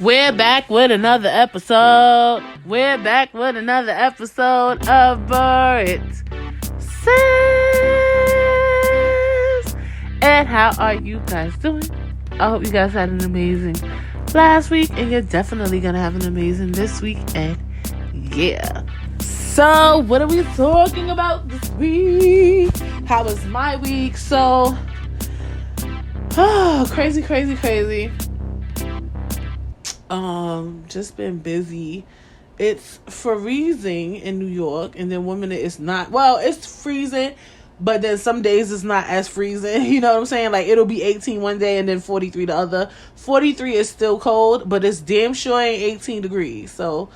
We're back with another episode. We're back with another episode of Buried Sis. And how are you guys doing? I hope you guys had an amazing last week, and you're definitely gonna have an amazing this week. And yeah. So, what are we talking about this week? How was my week? So, crazy. Just been busy. It's freezing in New York, and then 1 minute it's not. Well, it's freezing, but then some days it's not as freezing. You know what I'm saying? Like, it'll be 18 one day and then 43 the other. 43 is still cold, but it's damn sure ain't 18 degrees. So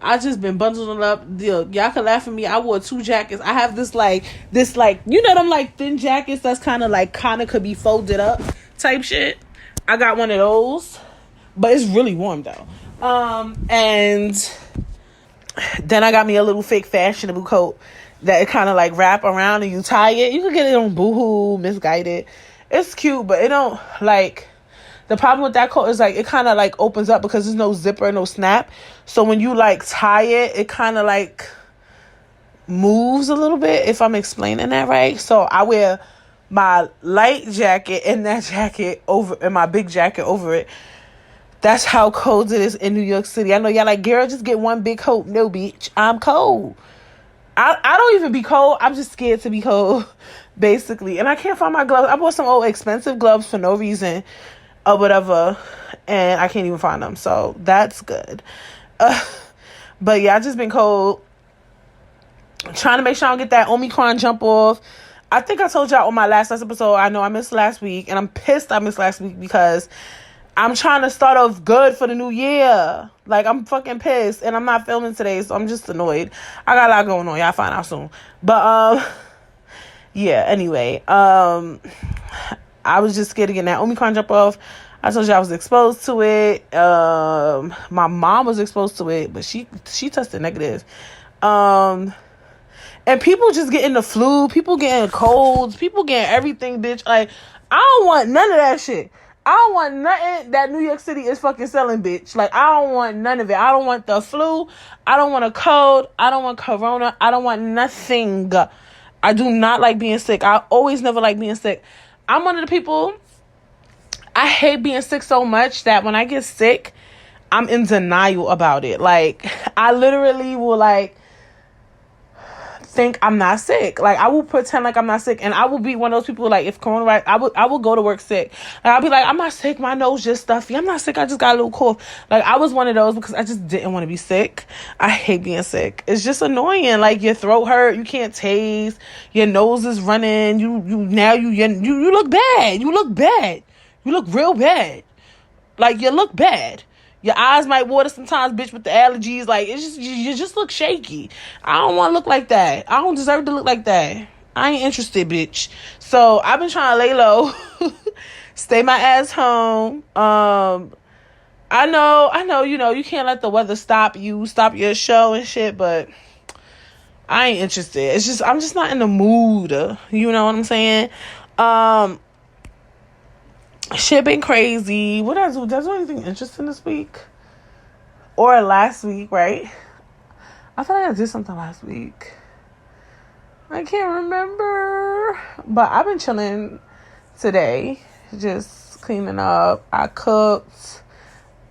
I just been bundling up. Y'all can laugh at me. I wore 2 jackets. I have this you know them like thin jackets that's kind of could be folded up type shit. I got one of those, but it's really warm though. And then I got me a little fake fashionable coat that it kind of like wrap around and you tie it. You can get it on Boohoo, Misguided. It's cute, but it don't like. The problem with that coat is like it kind of like opens up because there's no zipper, no snap. So when you like tie it, it kind of like moves a little bit, if I'm explaining that right. So I wear my light jacket and that jacket over, and my big jacket over it. That's how cold it is in New York City. I know y'all like, girl, just get one big coat. No, bitch, I'm cold. I don't even be cold. I'm just scared to be cold, basically. And I can't find my gloves. I bought some old expensive gloves for no reason or whatever, and I can't even find them. So that's good. But yeah, I just been cold. Trying to make sure I don't get that Omicron jump off. I think I told y'all on my last episode, I know I missed last week, and I'm pissed I missed last week because I'm trying to start off good for the new year. Like, I'm fucking pissed, and I'm not filming today, so I'm just annoyed. I got a lot going on. Y'all find out soon. But, yeah, anyway. I was just scared to get that Omicron jump off. I told you I was exposed to it. My mom was exposed to it, but she tested negative. And people just getting the flu. People getting colds. People getting everything, bitch. Like, I don't want none of that shit. I don't want nothing that New York City is fucking selling, bitch. Like, I don't want none of it. I don't want the flu. I don't want a cold. I don't want corona. I don't want nothing. I do not like being sick. I always never like being sick. I'm one of the people, I hate being sick so much that when I get sick, I'm in denial about it. Like, I literally will, like, think I'm not sick. Like, I will pretend like I'm not sick, and I will be one of those people, like, if coronavirus, I will go to work sick. Like, I'll be like, I'm not sick, my nose just stuffy. I'm not sick, I just got a little cough. Like, I was one of those because I just didn't want to be sick. I hate being sick. It's just annoying. Like, your throat hurt, you can't taste, your nose is running, you look bad. You look bad. You look real bad. Like, you look bad. Your eyes might water sometimes, bitch, with the allergies. Like, it's just, you just look shaky. I don't want to look like that. I don't deserve to look like that. I ain't interested, bitch. So, I've been trying to lay low. Stay my ass home. I know, you can't let the weather stop your show and shit, but I ain't interested. It's just, I'm just not in the mood. You know what I'm saying? Shit been crazy. What did I do? Did I do anything interesting this week? Or last week, right? I thought I did something last week. I can't remember. But I've been chilling today. Just cleaning up. I cooked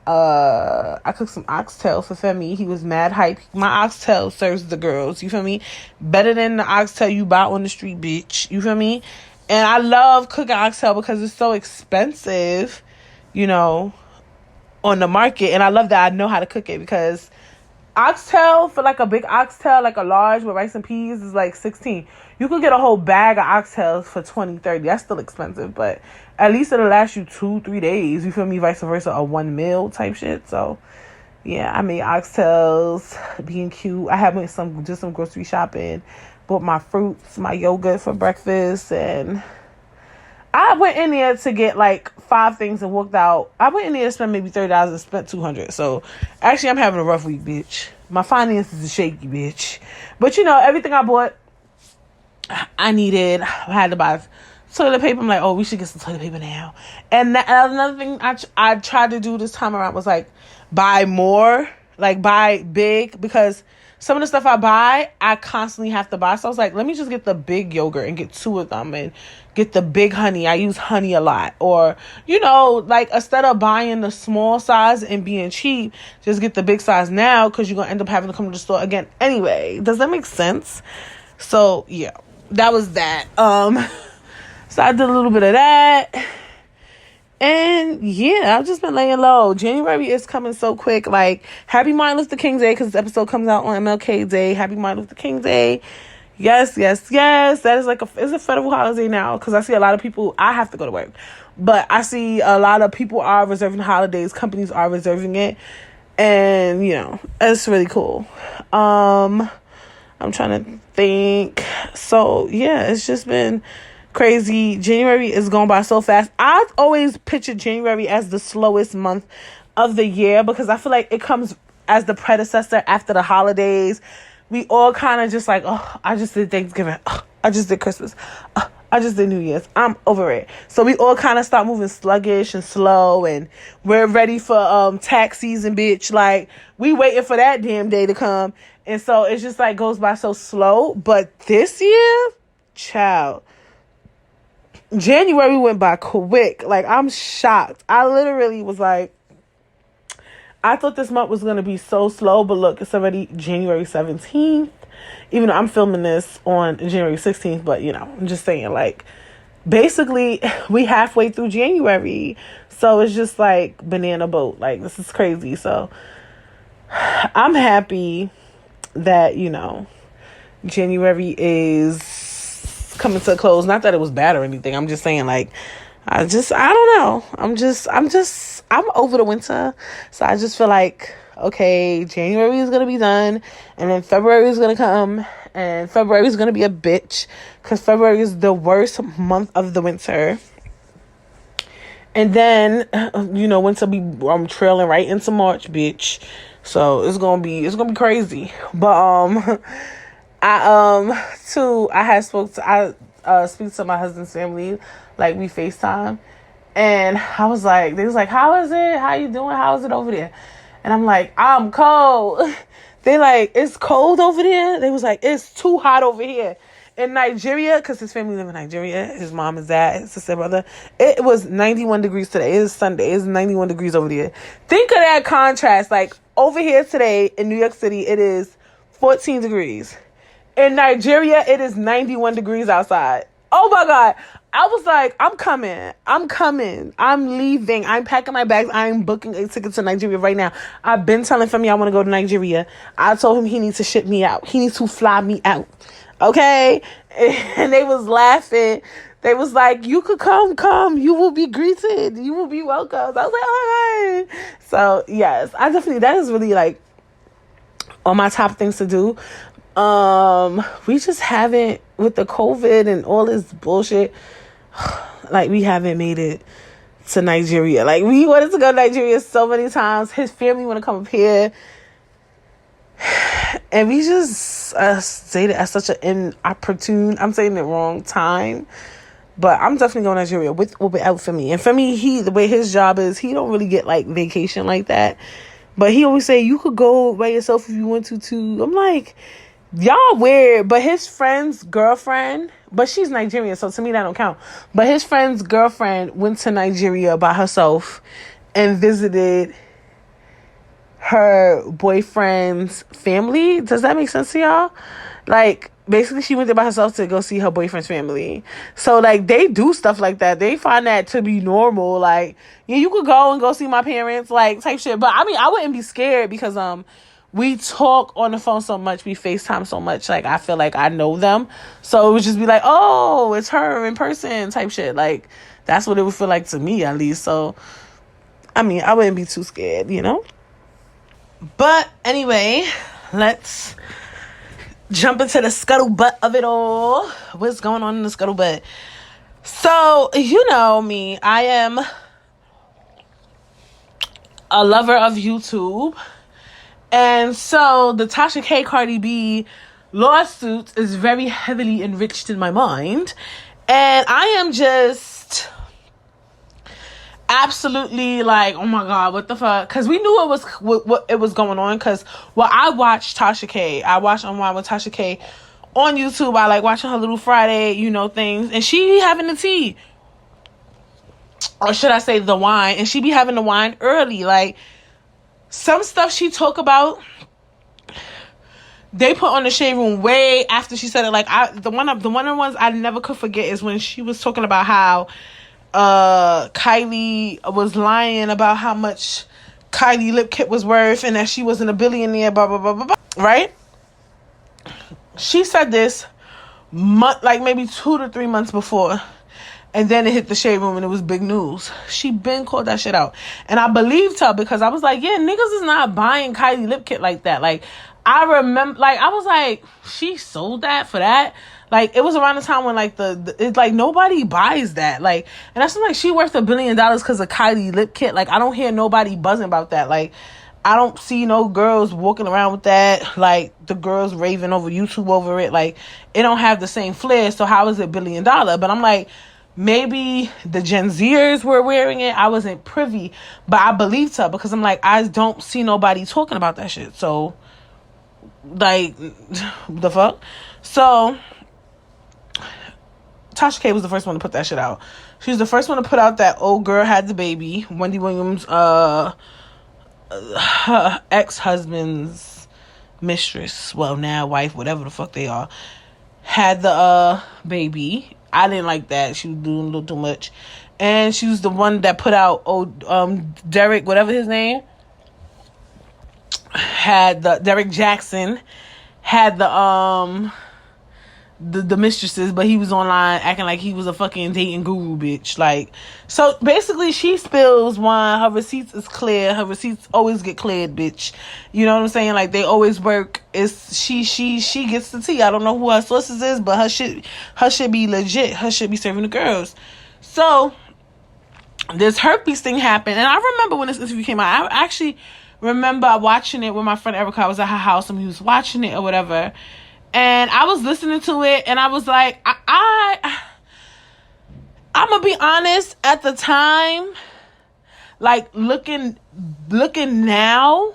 some oxtail for Femi. He was mad hype. My oxtail serves the girls. You feel me? Better than the oxtail you buy on the street, bitch. You feel me? And I love cooking oxtail because it's so expensive, on the market. And I love that I know how to cook it because oxtail, for like a big oxtail, like a large with rice and peas, is like $16. You could get a whole bag of oxtails for $20, $30. That's still expensive, but at least it'll last you 2-3 days. You feel me? Vice versa, a 1 meal type shit. So, yeah, I made oxtails, being cute. I had some grocery shopping. Bought my fruits, my yogurt for breakfast, and I went in there to get like 5 things and walked out. I went in there to spend maybe $30 and spent $200. So actually, I'm having a rough week, bitch. My finances are shaky, bitch. But everything I bought, I needed. I had to buy toilet paper. I'm like, oh, we should get some toilet paper now. And another thing I tried to do this time around was like buy more, like buy big, because some of the stuff I buy, I constantly have to buy. So I was like, let me just get the big yogurt and get 2 of them and get the big honey. I use honey a lot. Or, like instead of buying the small size and being cheap, just get the big size now, because you're going to end up having to come to the store again anyway. Does that make sense? So, yeah, that was that. So I did a little bit of that. And yeah, I've just been laying low. January is coming so quick. Like, happy Martin Luther King Day, because this episode comes out on MLK Day. Happy Martin Luther King Day. Yes. That is it's a federal holiday now, because I see a lot of people. I have to go to work, but I see a lot of people are reserving holidays. Companies are reserving it, and it's really cool. I'm trying to think. So yeah, it's just been crazy. January is going by so fast. I've always pictured January as the slowest month of the year, because I feel like it comes as the predecessor after the holidays. We all kind of just like, oh, I just did Thanksgiving. Oh, I just did Christmas. Oh, I just did New Year's. I'm over it. So we all kind of start moving sluggish and slow, and we're ready for tax season, bitch. Like, we waiting for that damn day to come. And so it's just like goes by so slow. But this year, child, January went by quick. Like, I'm shocked. I literally was like, I thought this month was going to be so slow, but look, it's already January 17th, even though I'm filming this on January 16th, but I'm just saying, like, basically we halfway through January, so it's just like banana boat. Like, this is crazy. So I'm happy that, January is coming to a close. Not that it was bad or anything. I'm just saying, like, I don't know. I'm over the winter. So I just feel like, okay, January is going to be done. And then February is going to come. And February is going to be a bitch, because February is the worst month of the winter. And then, winter be trailing right into March, bitch. So it's going to be crazy. But, I speak to my husband's family, like, we FaceTime, and I was like, they was like, how is it? How you doing? How is it over there? And I'm like, I'm cold. They like, it's cold over there? They was like, it's too hot over here. In Nigeria, because his family live in Nigeria, his mom, his dad, his sister, brother, it was 91 degrees today. It is Sunday. It's 91 degrees over there. Think of that contrast. Like, over here today in New York City, it is 14 degrees. In Nigeria, it is 91 degrees outside. Oh my God. I was like, I'm coming. I'm leaving. I'm packing my bags. I'm booking a ticket to Nigeria right now. I've been telling Femi I want to go to Nigeria. I told him he needs to ship me out. He needs to fly me out. Okay? And they was laughing. They was like, you could come. You will be greeted. You will be welcome. I was like, all right. So, yes. That is really, like, on my top things to do. We just haven't, with the COVID and all this bullshit, like, we haven't made it to Nigeria. Like, we wanted to go to Nigeria so many times. His family want to come up here, and we just stayed at such an inopportune, I'm saying it wrong, time. But I'm definitely going to Nigeria with or without Femi. And Femi, the way his job is, he don't really get, like, vacation like that. But he always say, you could go by yourself if you want to too. I'm like, y'all weird. But his friend's girlfriend, but she's Nigerian, so to me that don't count. But his friend's girlfriend went to Nigeria by herself and visited her boyfriend's family. Does that make sense to y'all? Like, basically she went there by herself to go see her boyfriend's family. So, like, they do stuff like that. They find that to be normal. Like, yeah, you could go and go see my parents, like, type shit. But I mean, I wouldn't be scared, because we talk on the phone so much, we FaceTime so much, like, I feel like I know them. So it would just be like, oh, it's her in person type shit. Like, that's what it would feel like to me, at least. So, I mean, I wouldn't be too scared, But anyway, let's jump into the scuttlebutt of it all. What's going on in the scuttlebutt? So, you know me, I am a lover of YouTube. And so the Tasha K. Cardi B lawsuit is very heavily enriched in my mind. And I am just absolutely like, oh my God, what the fuck? Because we knew what it was going on. Because I watched Tasha K. I watched Unwind with Tasha K on YouTube. I like watching her little Friday, things. And she be having the tea. Or should I say the wine? And she be having the wine early. Like, some stuff she talk about, they put on the Shade Room way after she said it. Like, the one of the ones I never could forget is when she was talking about how Kylie was lying about how much Kylie lip kit was worth and that she wasn't a billionaire, blah blah blah blah blah. Right? She said this like maybe 2 to 3 months before, and then it hit the Shade Room and it was big news. She been called that shit out, and I believed her because I was like, yeah, niggas is not buying Kylie lip kit like that. Like, I remember, like, I was like, she sold that for that. Like, it was around the time when, like, it's like, nobody buys that. Like, and that's like, she worth $1 billion because of Kylie lip kit. Like, I don't hear nobody buzzing about that. Like, I don't see no girls walking around with that. Like, the girls raving over YouTube over it. Like, it don't have the same flair. So how is it $1 billion? But I'm like, maybe the Gen Zers were wearing it. I wasn't privy, but I believed her because I'm like, I don't see nobody talking about that shit. So, like, the fuck? So, Tasha K was the first one to put that shit out. She was the first one to put out that old girl had the baby. Wendy Williams, her ex-husband's mistress, well, now wife, whatever the fuck they are, had the baby. I didn't like that. She was doing a little too much. And she was the one that put out Derek, whatever his name, had the Derek Jackson had the mistresses, but he was online acting like he was a fucking dating guru, bitch. Like, so basically she spills wine. Her receipts is clear. Her receipts always get cleared, bitch. You know what I'm saying? Like, they always work. It's she gets the tea. I don't know who her sources is, but her shit be legit. Her shit be serving the girls. So this herpes thing happened, and I remember when this interview came out. I actually remember watching it with my friend Erica. I was at her house and we was watching it or whatever. And I was listening to it, and I was like, I'm gonna be honest, at the time, like, looking now,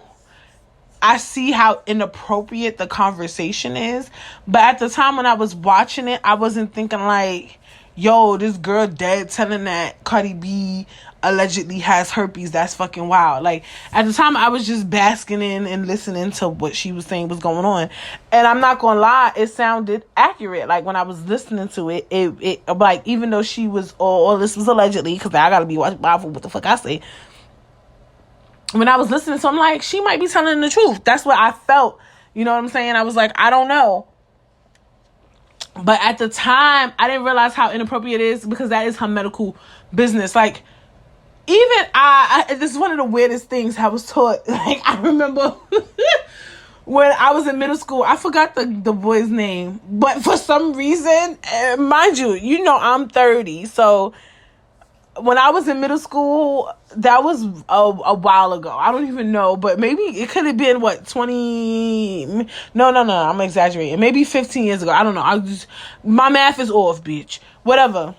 I see how inappropriate the conversation is. But at the time when I was watching it, I wasn't thinking like, yo, this girl dead telling that Cardi B allegedly has herpes. That's fucking wild. Like, at the time, I was just basking in and listening to what she was saying was going on. And I'm not gonna lie, it sounded accurate. Like, when I was listening to it, it like, even though she was, or this was allegedly, because I gotta be mindful what the fuck I say. When I was listening to, I'm like, she might be telling the truth. That's what I felt. You know what I'm saying? I was like, I don't know. But at the time, I didn't realize how inappropriate it is because that is her medical business. Like, even this is one of the weirdest things I was taught. Like, I remember when I was in middle school, I forgot the boy's name. But for some reason, mind you, I'm 30. So when I was in middle school, that was a while ago. I don't even know. But maybe it could have been, 20... No, I'm exaggerating. Maybe 15 years ago. I don't know. My math is off, bitch. Whatever.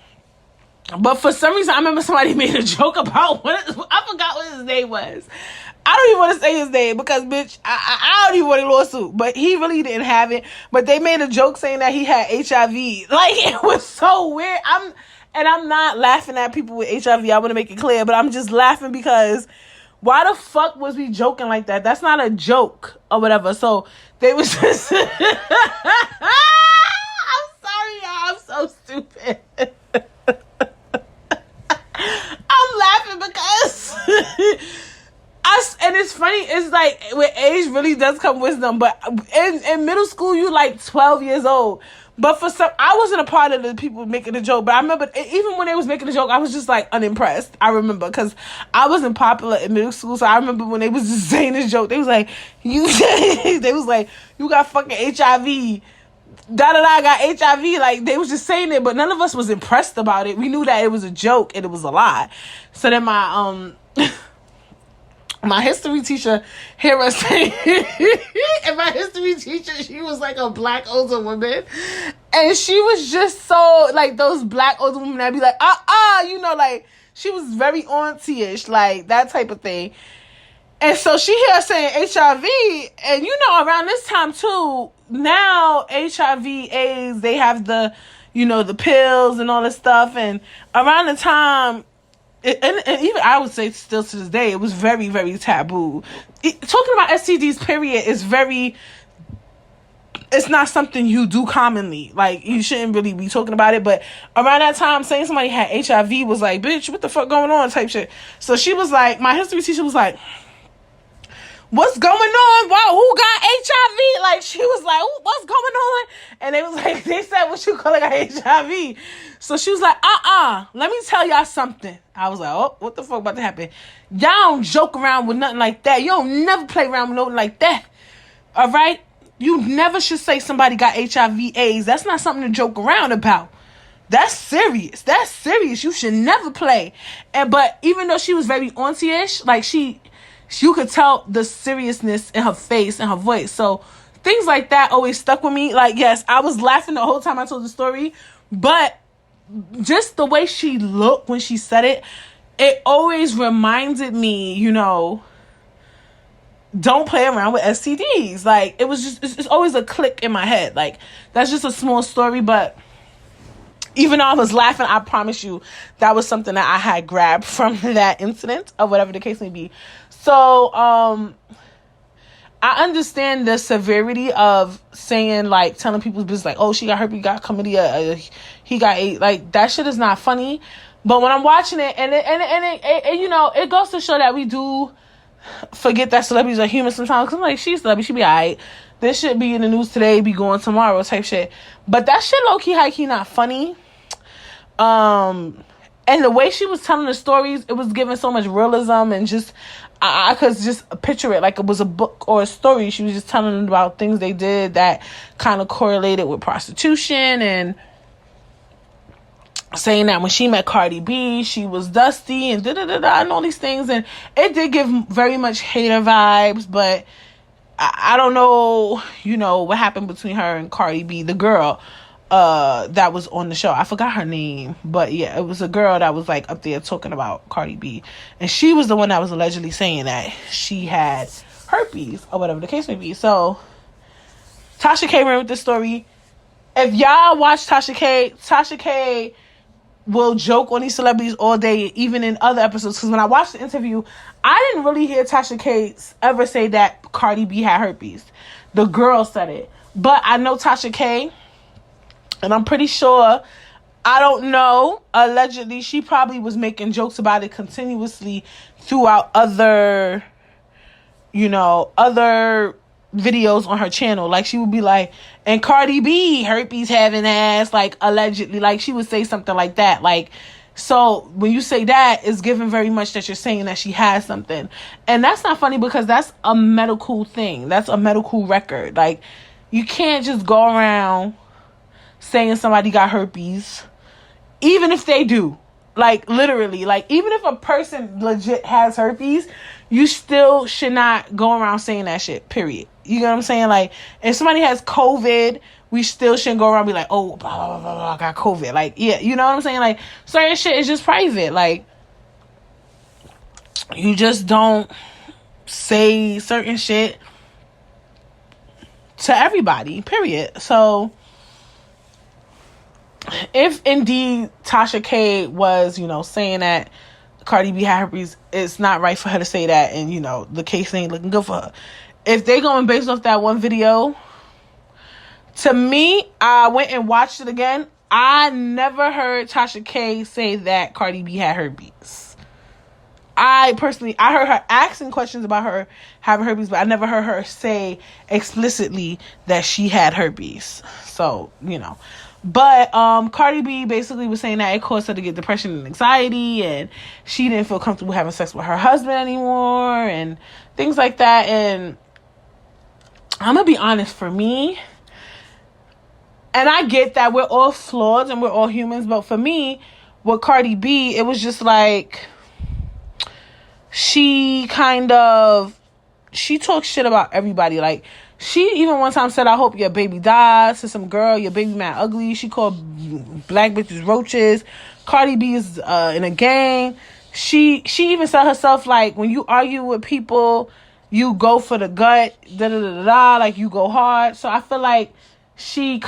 But for some reason, I remember somebody made a joke about I forgot what his name was. I don't even want to say his name because, bitch, I don't even want a lawsuit. But he really didn't have it. But they made a joke saying that he had HIV. Like, it was so weird. I'm not laughing at people with HIV. I want to make it clear. But I'm just laughing because why the fuck was we joking like that? That's not a joke or whatever. So they was just... I'm sorry, y'all. I'm so stupid. I'm laughing because and it's funny, it's like with age really does come wisdom, but in middle school you like 12 years old. But for some, I wasn't a part of the people making the joke, but I remember even when they was making the joke, I was just like unimpressed. I remember because I wasn't popular in middle school, so I remember when they was just saying this joke, they was like, you got fucking HIV. Da-da-da, got HIV. Like, they was just saying it, but none of us was impressed about it. We knew that it was a joke and it was a lie. So then my My history teacher hear us saying, and my history teacher, she was like a black older woman, and she was just so, like, those black older women that be like, you know, like, she was very auntie-ish, like, that type of thing. And so she hear us saying HIV, and you know, around this time too, now HIV, AIDS, they have the, you know, the pills and all this stuff, and around the time, and even I would say still to this day, it was very, very taboo. Talking about STDs, period, is very, it's not something you do commonly. Like, you shouldn't really be talking about it. But around that time, saying somebody had HIV was like, bitch, what the fuck going on type shit. So she was like, my history teacher was like, what's going on? Wow, who got HIV? Like, she was like, what's going on? And they was like, they said, what you calling HIV? So she was like, let me tell y'all something. I was like, oh, what the fuck about to happen? Y'all don't joke around with nothing like that. You don't never play around with nothing like that. All right? You never should say somebody got HIV AIDS. That's not something to joke around about. That's serious. That's serious. You should never play. But even though she was very auntie-ish, like, you could tell the seriousness in her face and her voice. So things like that always stuck with me. Like, yes, I was laughing the whole time I told the story, but just the way she looked when she said it, it always reminded me, you know, don't play around with STDs. Like, it was just, it's always a click in my head. Like, that's just a small story, but even though I was laughing, I promise you that was something that I had grabbed from that incident, or whatever the case may be. So, I understand the severity of saying, like, telling people's business, like, oh, she got herpes, got chlamydia, he got AIDS. Like, that shit is not funny. But when I'm watching it, and you know, it goes to show that we do forget that celebrities are human sometimes. Cause I'm like, she's a celebrity, she be alright. This shit be in the news today, be going tomorrow type shit. But that shit low-key, high-key not funny. And the way she was telling the stories, it was giving so much realism, and just, I could just picture it like it was a book or a story. She was just telling them about things they did that kind of correlated with prostitution, and saying that when she met Cardi B, she was dusty and da-da-da-da and all these things. And it did give very much hater vibes, but I don't know, you know, what happened between her and Cardi B, the girl that was on the show. I forgot her name, but yeah, it was a girl that was like up there talking about Cardi B, and she was the one that was allegedly saying that she had herpes or whatever the case may be. So Tasha K ran with this story. If y'all watch Tasha K will joke on these celebrities all day, even in other episodes. Because when I watched the interview, I didn't really hear Tasha K ever say that Cardi B had herpes. The girl said it. But I know Tasha K, and I'm pretty sure, I don't know, allegedly, she probably was making jokes about it continuously throughout other, you know, other videos on her channel. Like, she would be like, and Cardi B herpes having ass, like, allegedly, like, she would say something like that. Like, so when you say that, it's given very much that you're saying that she has something, and that's not funny, because that's a medical thing. That's a medical record. Like, you can't just go around saying somebody got herpes, even if they do. Like, literally, like, even if a person legit has herpes, you still should not go around saying that shit, period. You know what I'm saying? Like, if somebody has COVID, we still shouldn't go around and be like, oh, blah, blah, blah, blah, I got COVID. Like, yeah, you know what I'm saying? Like, certain shit is just private. Like, you just don't say certain shit to everybody, period. So, if indeed Tasha K was, you know, saying that Cardi B had herpes, it's not right for her to say that, and, you know, the case ain't looking good for her. If they going based off that one video, to me, I went and watched it again. I never heard Tasha K say that Cardi B had herpes. I heard her asking questions about her having herpes, but I never heard her say explicitly that she had herpes. So, you know. But Cardi B basically was saying that it caused her to get depression and anxiety, and she didn't feel comfortable having sex with her husband anymore, and things like that. And I'm gonna be honest, for me, and I get that we're all flawed and we're all humans, but for me, with Cardi B, it was just like, she talks shit about everybody. Like, she even one time said, I hope your baby dies to some girl, your baby mad ugly. She called black bitches roaches. Cardi B is in a gang. She even said herself, like, when you argue with people, you go for the gut, like, you go hard. So I feel like she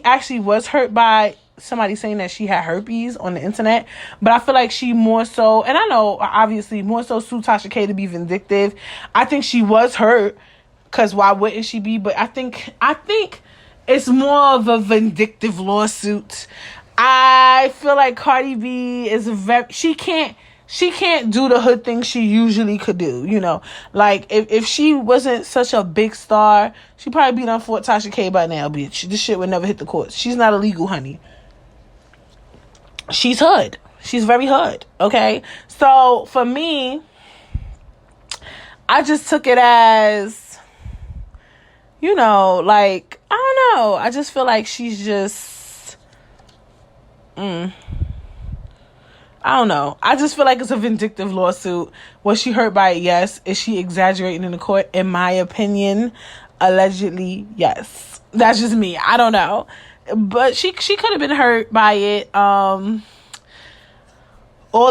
actually was hurt by somebody saying that she had herpes on the internet, but I feel like she more so, and I know obviously more so sued Tasha K to be vindictive. I think she was hurt, because why wouldn't she be? But I think it's more of a vindictive lawsuit. I feel like Cardi B is she can't do the hood thing she usually could do, you know. Like, if she wasn't such a big star, she'd probably be done for Tasha K by now, bitch. This shit would never hit the courts. She's not illegal, honey. She's hood. She's very hood, okay? So, for me, I just took it as, you know, like, I don't know. I just feel like she's just, I don't know. I just feel like it's a vindictive lawsuit. Was she hurt by it? Yes. Is she exaggerating in the court? In my opinion, allegedly, yes. That's just me. I don't know. But she could have been hurt by it. All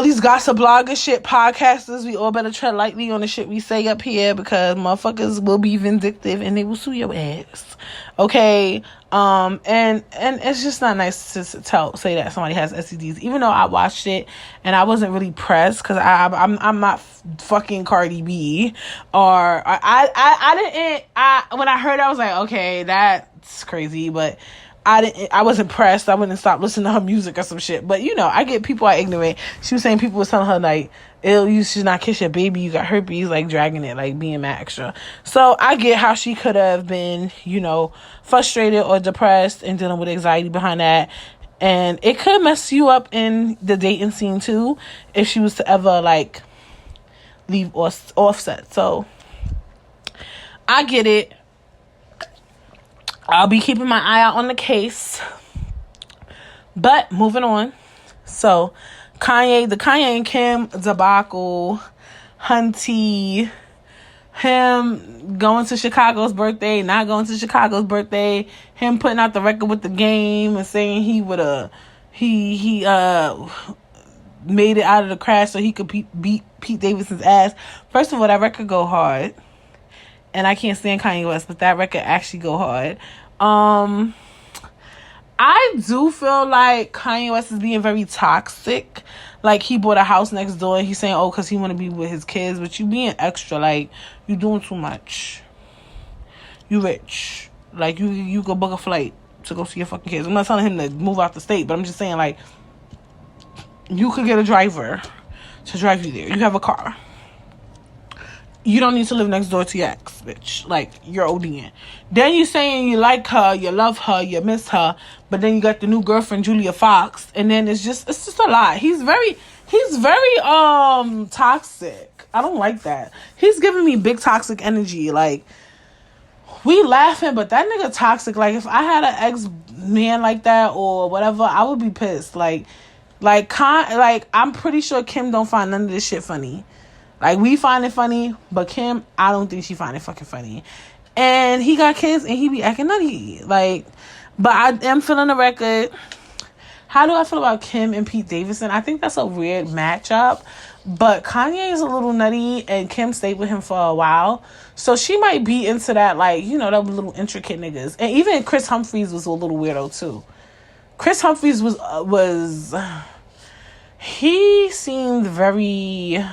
these gossip bloggers, shit, podcasters, we all better tread lightly on the shit we say up here, because motherfuckers will be vindictive and they will sue your ass. Okay? And it's just not nice to say that somebody has STDs, even though I watched it and I wasn't really pressed, because I'm not fucking Cardi B, or when I heard it, I was like, okay, that's crazy, but I wasn't pressed. I wouldn't stop listening to her music or some shit. But, you know, I get people are ignorant. She was saying people was telling her, like, ew, you should not kiss your baby, you got herpes, like, dragging it, like, being mad extra. So I get how she could have been, you know, frustrated or depressed and dealing with anxiety behind that. And it could mess you up in the dating scene, too, if she was to ever, like, leave Offset. So I get it. I'll be keeping my eye out on the case. But moving on. So the Kanye and Kim debacle, Hunty, him going to Chicago's birthday, not going to Chicago's birthday, him putting out the record with the Game and saying he made it out of the crash so he could beat Pete Davidson's ass. First of all, that record go hard. And I can't stand Kanye West, but that record actually go hard. I do feel like Kanye West is being very toxic. Like, he bought a house next door. He's saying, oh, because he want to be with his kids. But you being extra. Like, you doing too much. You rich. Like, you go book a flight to go see your fucking kids. I'm not telling him to move out the state, but I'm just saying, like, you could get a driver to drive you there. You have a car. You don't need to live next door to your ex, bitch. Like, you're ODing. Then you saying you like her, you love her, you miss her, but then you got the new girlfriend, Julia Fox, and then it's just a lot. He's very toxic. I don't like that. He's giving me big toxic energy. Like, we laughing, but that nigga toxic. Like, if I had an ex-man like that or whatever, I would be pissed. Like I'm pretty sure Kim don't find none of this shit funny. Like, we find it funny, but Kim, I don't think she find it fucking funny. And he got kids, and he be acting nutty. Like, but I am feeling the record. How do I feel about Kim and Pete Davidson? I think that's a weird matchup. But Kanye is a little nutty, and Kim stayed with him for a while. So she might be into that, like, you know, that little intricate niggas. And even Chris Humphries was a little weirdo, too. Chris Humphries was he seemed very...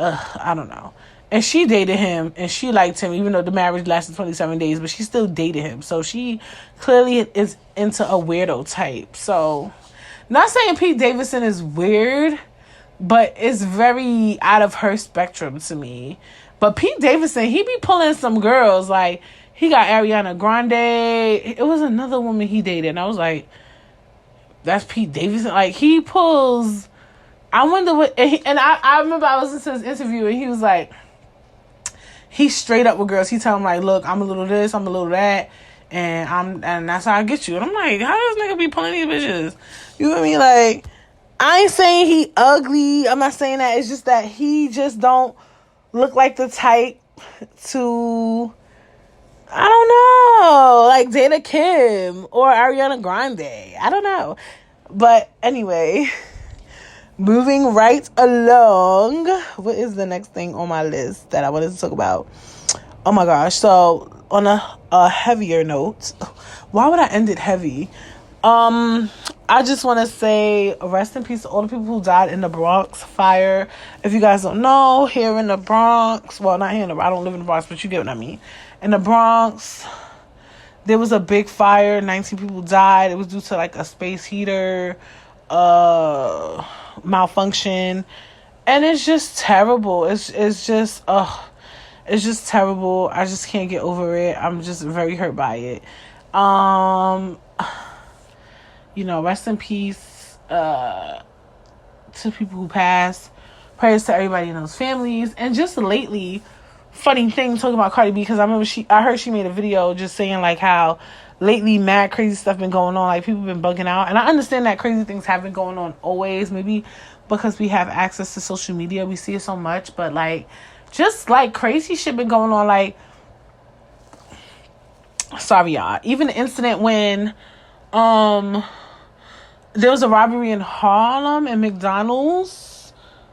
I don't know. And she dated him, and she liked him, even though the marriage lasted 27 days, but she still dated him. So she clearly is into a weirdo type. So, not saying Pete Davidson is weird, but it's very out of her spectrum to me. But Pete Davidson, he be pulling some girls. Like, he got Ariana Grande. It was another woman he dated, and I was like, that's Pete Davidson? Like, he pulls... I wonder what... And I remember I was listening to his interview, and he was like... He's straight up with girls. He tell them, like, look, I'm a little this, I'm a little that, and that's how I get you. And I'm like, how does this nigga be pulling these bitches? You know what I mean? Like, I ain't saying he ugly. I'm not saying that. It's just that he just don't look like the type to, I don't know, like date a Kim or Ariana Grande. I don't know. But anyway, moving right along. What is the next thing on my list that I wanted to talk about? Oh my gosh. So on a heavier note, why would I end it heavy? I just want to say rest in peace to all the people who died in the Bronx fire. If you guys don't know, here in the Bronx, well, not here in the, I don't live in the Bronx, but you get what I mean. In the Bronx, there was a big fire. 19 people died. It was due to like a space heater malfunction, and it's just terrible. It's just it's just terrible. I just can't get over it. I'm just very hurt by it. Rest in peace to people who passed. Prayers to everybody in those families. And just lately, funny thing talking about Cardi B, because I heard she made a video just saying like how lately mad crazy stuff been going on. Like people been bugging out. And I understand that crazy things have been going on always. Maybe because we have access to social media, we see it so much. But like, just like crazy shit been going on. Like, sorry y'all. Even the incident when there was a robbery in Harlem and McDonald's.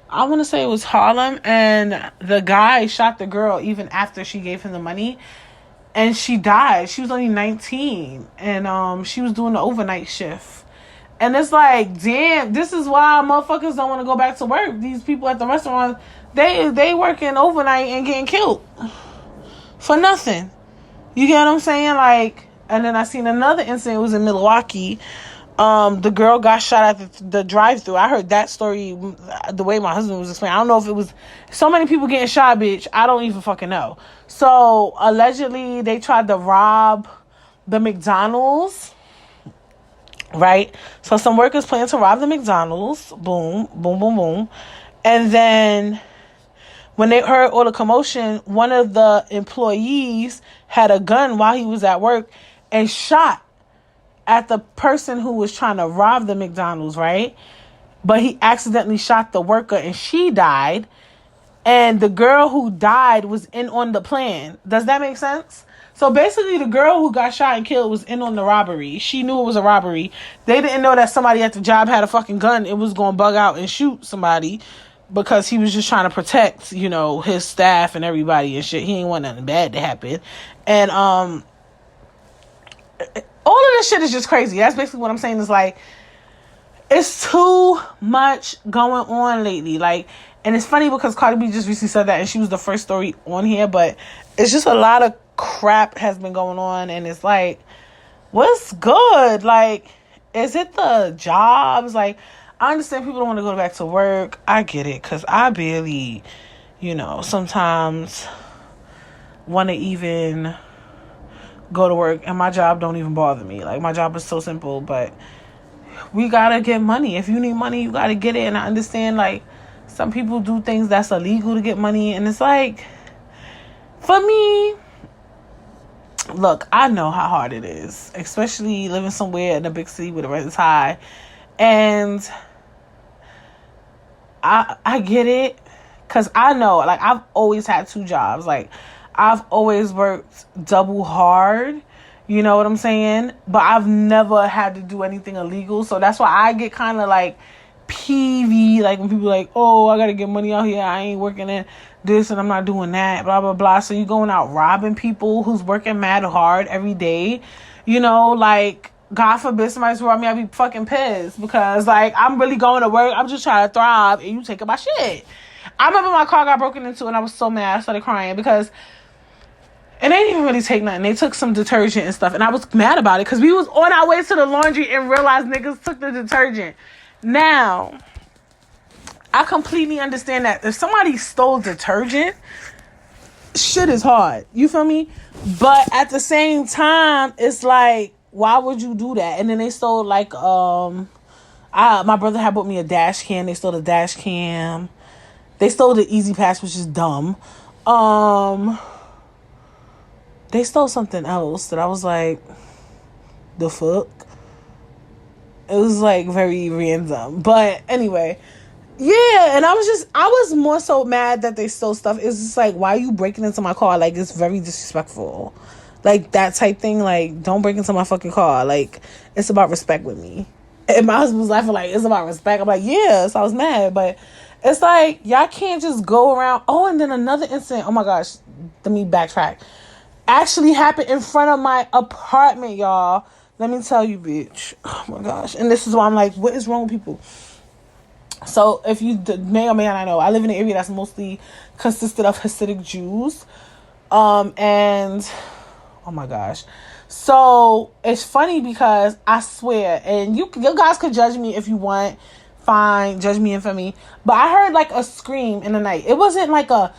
I want to say it was Harlem, and the guy shot the girl even after she gave him the money, and she died. She was only 19, and she was doing the overnight shift. And it's like, damn, this is why motherfuckers don't want to go back to work. These people at the restaurant, they working overnight and getting killed for nothing. You get what I'm saying? Like, and then I seen another incident. It was in Milwaukee. The girl got shot at the drive-thru. I heard that story the way my husband was explaining. I don't know if it was so many people getting shot, bitch. I don't even fucking know. So allegedly they tried to rob the McDonald's, right? So some workers planned to rob the McDonald's. Boom, boom, boom, boom. And then when they heard all the commotion, one of the employees had a gun while he was at work and shot at the person who was trying to rob the McDonald's, right? But he accidentally shot the worker and she died. And the girl who died was in on the plan. Does that make sense? So basically the girl who got shot and killed was in on the robbery. She knew it was a robbery. They didn't know that somebody at the job had a fucking gun. It was going to bug out and shoot somebody because he was just trying to protect, his staff and everybody and shit. He ain't want nothing bad to happen. And all of this shit is just crazy. That's basically what I'm saying. Is like, it's too much going on lately. Like, and it's funny because Cardi B just recently said that, and she was the first story on here. But it's just a lot of crap has been going on, and it's like, what's good? Like, is it the jobs? Like, I understand people don't want to go back to work. I get it, because I barely, sometimes want to even go to work, and my job don't even bother me. Like, my job is so simple, but we gotta get money. If you need money, you gotta get it. And I understand, like, some people do things that's illegal to get money, and it's like, for me, look, I know how hard it is, especially living somewhere in a big city where the rent is high, and I get it, because I know, like, I've always had 2 jobs. Like, I've always worked double hard, you know what I'm saying? But I've never had to do anything illegal. So that's why I get kind of like peevy, like when people like, oh, I got to get money out here. I ain't working in this and I'm not doing that, blah, blah, blah. So you going out robbing people who's working mad hard every day, like, God forbid somebody's rob me, I'd be fucking pissed because, like, I'm really going to work. I'm just trying to thrive and you taking my shit. I remember my car got broken into and I was so mad. I started crying because and they didn't even really take nothing. They took some detergent and stuff. And I was mad about it because we was on our way to the laundry and realized niggas took the detergent. Now, I completely understand that if somebody stole detergent, shit is hard. You feel me? But at the same time, it's like, why would you do that? And then they stole, like, my brother had bought me a dash cam. They stole the dash cam. They stole the Easy Pass, which is dumb. They stole something else that I was like, the fuck? It was like very random. But anyway, yeah, and I was more so mad that they stole stuff. It's just like, why are you breaking into my car? Like, it's very disrespectful. Like, that type thing. Like, don't break into my fucking car. Like, it's about respect with me. And my husband was laughing like, it's about respect. I'm like, yeah. So I was mad. But it's like, y'all can't just go around. Oh, and then another incident. Oh, my gosh. Let me backtrack. Actually happened in front of my apartment, y'all. Let me tell you, bitch. Oh, my gosh. And this is why I'm like, what is wrong with people? So if you may or may not know, I live in an area that's mostly consisted of Hasidic Jews. And oh my gosh. So it's funny because I swear, and you guys could judge me if you want, fine, judge me and for me. But I heard like a scream in the night. It wasn't like a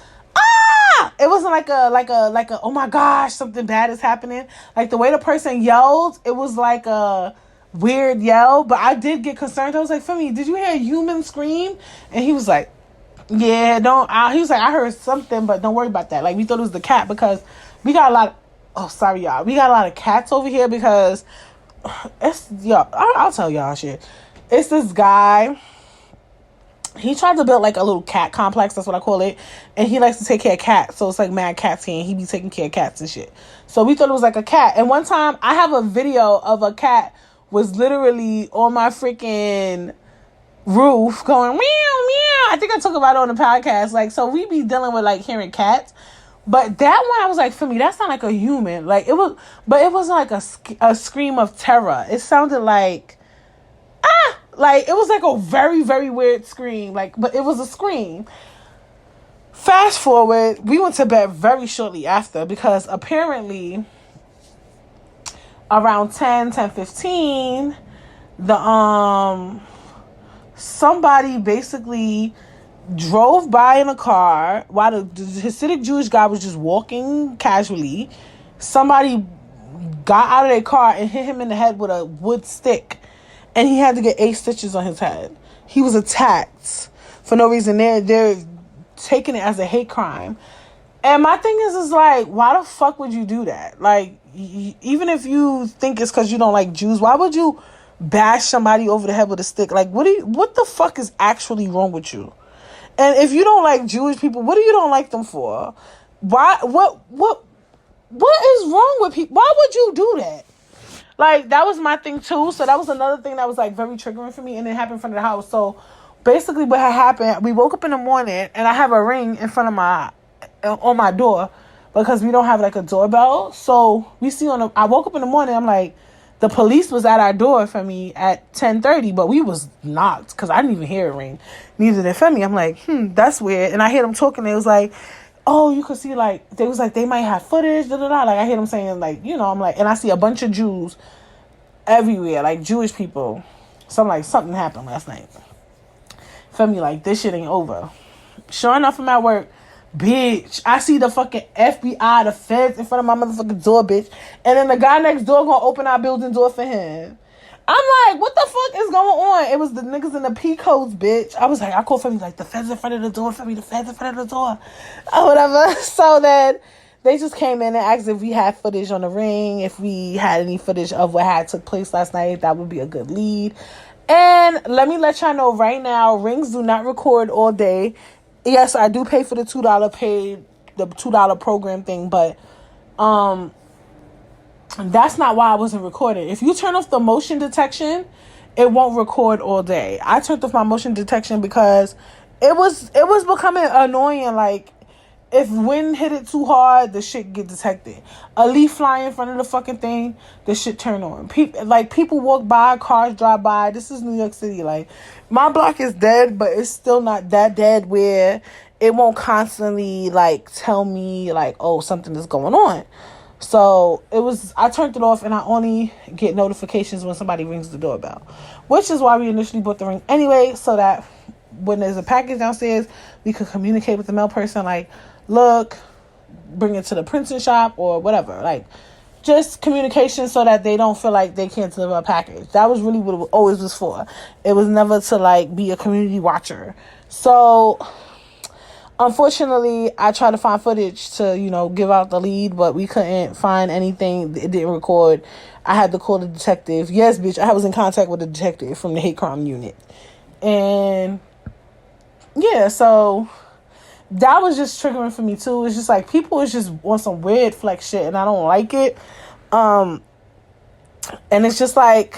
it wasn't like a oh my gosh, something bad is happening. Like the way the person yelled, it was like a weird yell. But I did get concerned. I was like, Femi, did you hear a human scream? And he was like, yeah, he was like, I heard something, but don't worry about that. Like, we thought it was the cat because we got a lot sorry y'all, we got a lot of cats over here because it's, y'all, I'll tell y'all shit. It's this guy. He tried to build like a little cat complex, that's what I call it, and he likes to take care of cats. So it's like mad cats here, and he be taking care of cats and shit. So we thought it was like a cat. And one time, I have a video of a cat was literally on my freaking roof going meow meow. I think I talked about it on the podcast. Like, so we be dealing with like hearing cats. But that one, I was like, for me, that's not like a human. Like, it was, but it wasn't like a scream of terror. It sounded like, like, it was like a very, very weird scream. Like, but it was a scream. Fast forward, we went to bed very shortly after because apparently around 10:15, somebody basically drove by in a car while the Hasidic Jewish guy was just walking casually. Somebody got out of their car and hit him in the head with a wood stick. And he had to get 8 stitches on his head. He was attacked for no reason. They're taking it as a hate crime. And my thing is like, why the fuck would you do that? Like, even if you think it's because you don't like Jews, why would you bash somebody over the head with a stick? Like, what the fuck is actually wrong with you? And if you don't like Jewish people, what do you don't like them for? Why? What is wrong with people? Why would you do that? Like, that was my thing too. So that was another thing that was like very triggering for me, and it happened in front of the house. So basically what had happened, we woke up in the morning and I have a ring in front of on my door because we don't have like a doorbell. So we see I woke up in the morning, I'm like, the police was at our door for me at 10:30, but we was knocked because I didn't even hear a ring. Neither did Femi. I'm like, that's weird. And I hear them talking. It was like, oh, you could see, like, they was like, they might have footage, da-da-da. Like, I hear them saying, like, you know, I'm like, and I see a bunch of Jews everywhere, like, Jewish people. So I'm like, something happened last night. Femi, like, this shit ain't over. Sure enough, I'm at work. Bitch, I see the fucking FBI, the feds in front of my motherfucking door, bitch. And then the guy next door gonna open our building door for him. I'm like, what the fuck is going on? It was the niggas in the P-codes, bitch. I was like, I called Femi, like, the feds in front of the door, Femi, the feds in front of the door. Or whatever. So then they just came in and asked if we had footage on the ring, if we had any footage of what had took place last night. That would be a good lead. And let me let y'all know right now, rings do not record all day. Yes, I do pay for the $2 program thing, but that's not why I wasn't recording. If you turn off the motion detection, it won't record all day. I turned off my motion detection because it was becoming annoying. Like, if wind hit it too hard, the shit get detected. A leaf fly in front of the fucking thing, the shit turn on. People walk by, cars drive by. This is New York City. Like, my block is dead, but it's still not that dead where it won't constantly, like, tell me, like, oh, something is going on. So I turned it off, and I only get notifications when somebody rings the doorbell, which is why we initially bought the ring anyway, so that when there's a package downstairs, we could communicate with the mail person, like, look, bring it to the printing shop or whatever, like, just communication so that they don't feel like they can't deliver a package. That was really what it always was for. It was never to, like, be a community watcher. So Unfortunately, I tried to find footage to, give out the lead, but we couldn't find anything. It didn't record. I had to call the detective. Yes, bitch, I was in contact with the detective from the hate crime unit. And yeah, so that was just triggering for me too. It's just like people is just on some weird flex shit and I don't like it. And it's just like,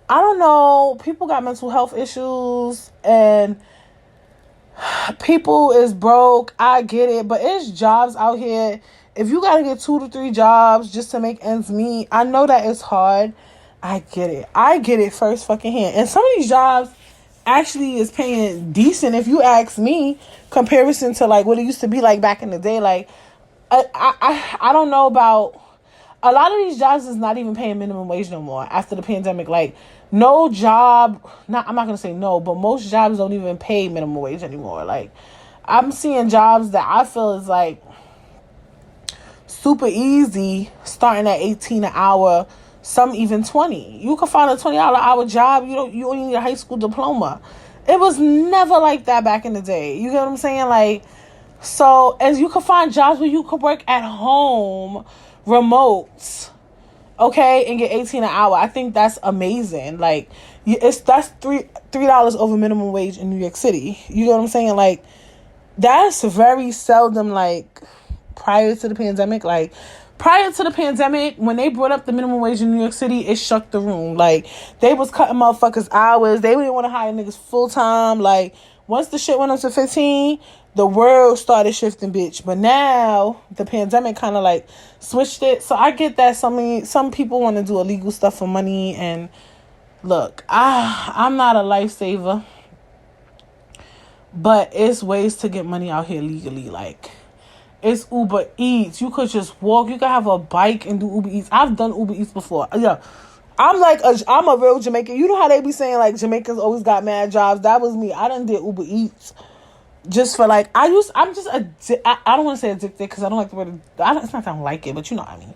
I don't know, people got mental health issues and people is broke. I get it, but it's jobs out here. If you gotta get 2 to 3 jobs just to make ends meet, I know that it's hard. I get it first fucking hand. And some of these jobs actually is paying decent if you ask me, comparison to like what it used to be like back in the day. Like I don't know about a lot of these jobs is not even paying minimum wage no more after the pandemic. Like no job, I'm not gonna say no, but most jobs don't even pay minimum wage anymore. Like I'm seeing jobs that I feel is like super easy, starting at 18 an hour, some even 20. You can find a $20 an hour job. You only need a high school diploma. It was never like that back in the day. You get what I'm saying? Like, so as you can find jobs where you could work at home, remote, okay, and get 18 an hour. I think that's amazing. Like, that's $3 over minimum wage in New York City. You know what I'm saying? Like, that's very seldom. Like prior to the pandemic, when they brought up the minimum wage in New York City, it shook the room. Like, they was cutting motherfuckers hours. They didn't want to hire niggas full time. Like, once the shit went up to 15, the world started shifting, bitch. But now the pandemic kind of like switched it. So I get that some people want to do illegal stuff for money. And look, I'm not a lifesaver, but it's ways to get money out here legally. Like, it's Uber Eats. You could just walk. You could have a bike and do Uber Eats. I've done Uber Eats before. Yeah. I'm a real Jamaican. You know how they be saying like Jamaicans always got mad jobs? That was me. I done did Uber Eats just for like, I don't want to say addicted because I don't like the word, it's not that I don't like it, but you know what I mean.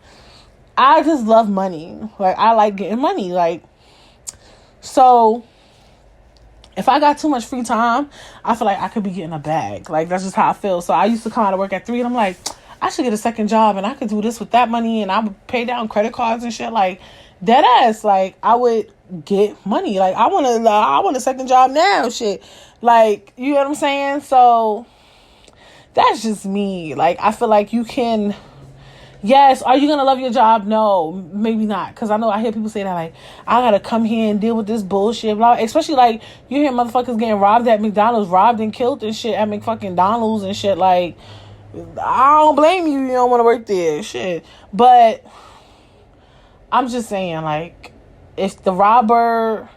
I just love money. Like, I like getting money. Like, so if I got too much free time, I feel like I could be getting a bag. Like, that's just how I feel. So I used to come out of work at 3 and I'm like, I should get a second job and I could do this with that money and I would pay down credit cards and shit. Like, dead ass. Like, I would get money. Like, I want a second job now. Shit. Like, you know what I'm saying? So that's just me. Like, I feel like you can. Yes, are you going to love your job? No, maybe not. Because I hear people say that, like, I got to come here and deal with this bullshit. Blah. Especially, like, you hear motherfuckers getting robbed at McDonald's, robbed and killed and shit at McFucking-Donald's and shit. Like, I don't blame you. You don't want to work there. Shit. But I'm just saying, like, if the robber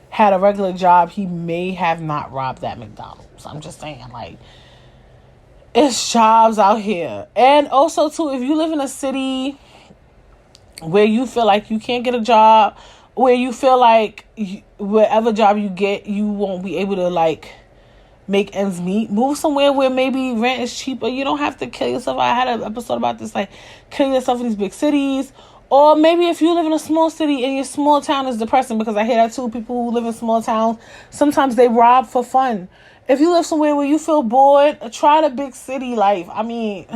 had a regular job, he may have not robbed at McDonald's. I'm just saying, like, it's jobs out here. And also, too, if you live in a city where you feel like you can't get a job, where you feel like wherever job you get, you won't be able to, like, make ends meet, move somewhere where maybe rent is cheaper. You don't have to kill yourself. I had an episode about this, like, kill yourself in these big cities. Or maybe if you live in a small city and your small town is depressing, because I hear that, too. People who live in small towns, sometimes they rob for fun. If you live somewhere where you feel bored, try the big city life. I mean,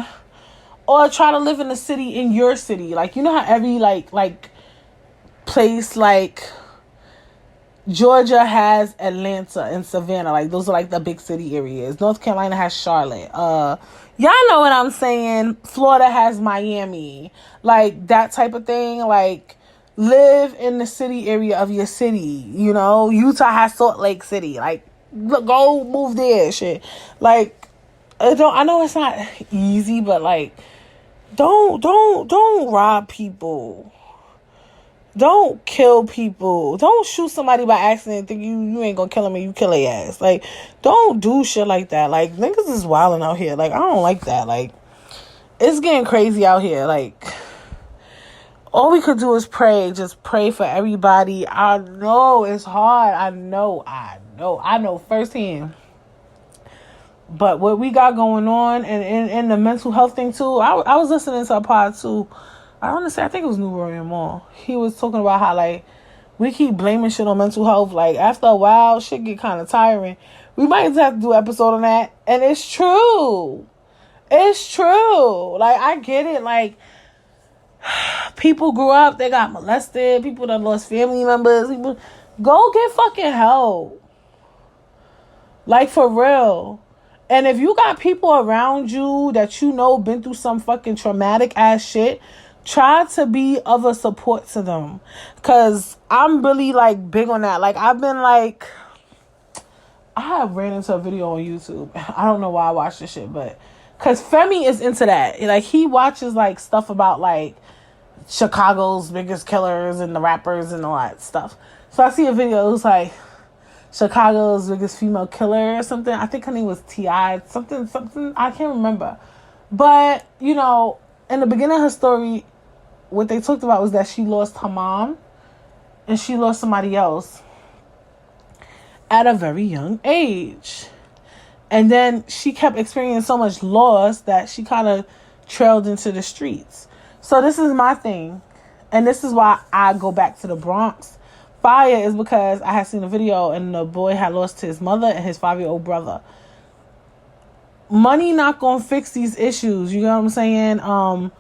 or try to live in a city in your city. Like, you know how every, like place, like, Georgia has Atlanta and Savannah. Like, those are, like, the big city areas. North Carolina has Charlotte. Y'all know what I'm saying. Florida has Miami. Like, that type of thing. Like, live in the city area of your city. You know? Utah has Salt Lake City. Like, go move there, shit. Like, I know it's not easy, but like, don't rob people. Don't kill people. Don't shoot somebody by accident and think you ain't gonna kill them and you kill their ass. Like, don't do shit like that. Like, niggas is wilding out here. Like, I don't like that. Like, it's getting crazy out here. Like, all we could do is pray. Just pray for everybody. I know it's hard. I know firsthand. But what we got going on and the mental health thing too, I was listening to a pod too. I think it was New Royal Mall. He was talking about how, like, we keep blaming shit on mental health. Like, after a while, shit get kind of tiring. We might have to do an episode on that. And it's true. It's true. Like, I get it. Like, people grew up, they got molested. People that lost family members. People, go get fucking help. Like, for real. And if you got people around you that you know been through some fucking traumatic ass shit, try to be of a support to them. Because I'm really, like, big on that. Like, I've been, like... I have ran into a video on YouTube. I don't know why I watched this shit, but... Because Femi is into that. Like, he watches, like, stuff about, like, Chicago's biggest killers and the rappers and all that stuff. So I see a video. It was, like, Chicago's biggest female killer or something. I think her name was T.I. Something. I can't remember. But, you know, in the beginning of her story, what they talked about was that she lost her mom and she lost somebody else at a very young age. And then she kept experiencing so much loss that she kind of trailed into the streets. So this is my thing. And this is why I go back to the Bronx Fire, is because I had seen a video and the boy had lost his mother and his 5-year-old brother. Money not gonna fix these issues. You know what I'm saying?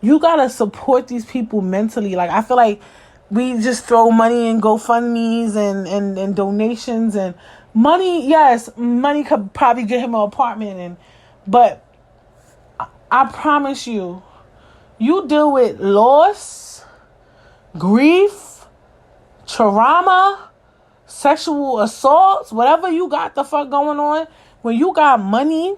You gotta support these people mentally. Like, I feel like we just throw money in GoFundMes and donations and money. Yes, money could probably get him an apartment, but I promise you, you deal with loss, grief, trauma, sexual assaults, whatever you got the fuck going on. When you got money,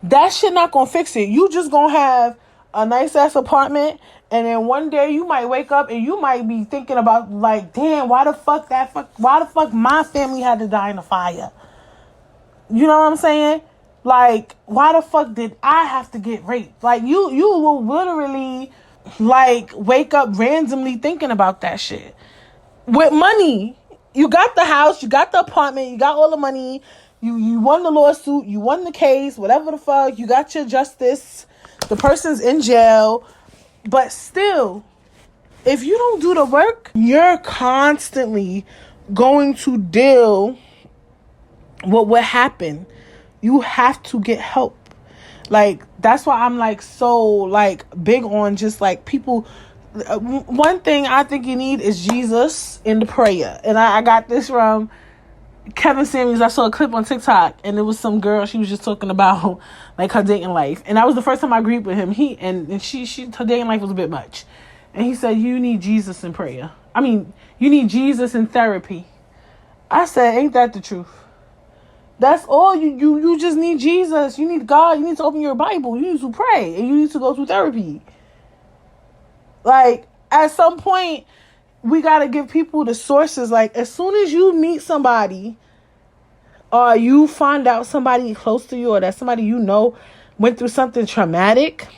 that shit not gonna fix it. You just gonna have a nice ass apartment, and then one day you might wake up and you might be thinking about, like, damn, why the fuck my family had to die in a fire? You know what I'm saying? Like, why the fuck did I have to get raped? Like, you will literally, like, wake up randomly thinking about that shit. With money, you got the house, you got the apartment, you got all the money, you won the lawsuit, you won the case, whatever the fuck, you got your justice, the person's in jail, but still, if you don't do the work, you're constantly going to deal with what happened. You have to get help. Like, that's why I'm, like, so, like, big on just, like, people. One thing I think you need is Jesus in the prayer. And I got this from Kevin Samuels. I saw a clip on TikTok, and it was some girl. She was just talking about, like, her dating life, and that was the first time I agreed with him. She her dating life was a bit much, and he said, you need Jesus in prayer. I mean, you need Jesus in therapy. I said, ain't that the truth? That's all you just need. Jesus. You need God. You need to open your Bible. You need to pray, and you need to go through therapy. Like, at some point, we got to give people the sources. Like, as soon as you meet somebody, or you find out somebody close to you, or that somebody you know went through something traumatic,